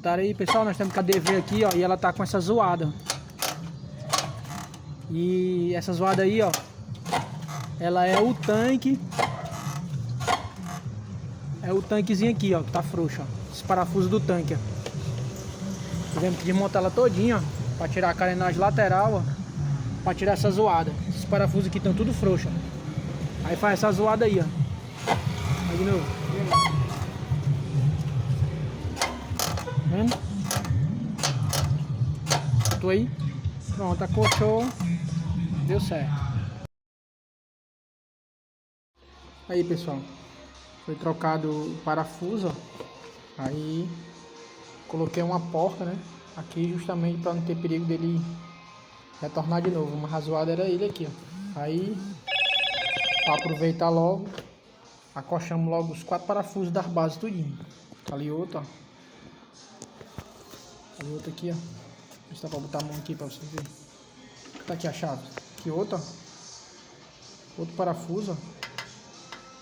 Escutaram aí, pessoal? Nós temos KDV aqui, ó, e ela tá com essa zoada. E essa zoada aí, ó, ela é o tanque. É o tanquezinho aqui, ó, que tá frouxo, ó. Esse parafuso do tanque, ó. Tivemos que desmontar ela todinha, ó, pra tirar a carenagem lateral, ó, pra tirar essa zoada. Esses parafusos aqui estão tudo frouxo, ó. Aí faz essa zoada aí, ó. Aí de novo. Vendo? Tô aí. Pronto, acochou. Deu certo. Aí, pessoal. Foi trocado o parafuso, ó. Aí coloquei uma porta, né? Aqui justamente para não ter perigo dele retornar de novo. Uma razoada era ele aqui, ó. Aí, para aproveitar logo, acochamos logo os 4 parafusos das bases tudinho. Ali outro, ó. Ali outro aqui, ó. Deixa se dá pra botar a mão aqui pra você ver. Tá aqui a chave. Aqui outro, ó. Outro parafuso, ó.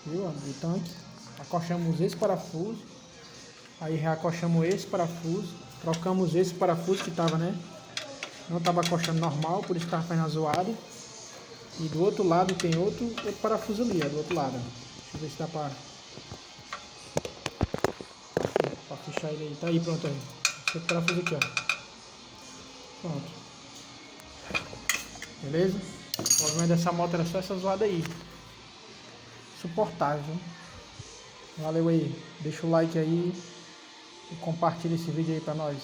Viu, ó? Do tanque. Acochamos esse parafuso. Aí reacochamos esse parafuso. Trocamos esse parafuso que tava, né? Não tava acochando normal, por isso que tava fazendo a zoada. E do outro lado tem outro parafuso ali, ó. Do outro lado, ó. Deixa eu ver se dá pra fechar ele aí. Tá aí, pronto aí. Esse parafuso aqui, ó. Pronto. Beleza? O movimento dessa moto era só essa zoada aí. Suportável, hein? Valeu aí. Deixa o like aí e compartilha esse vídeo aí pra nós.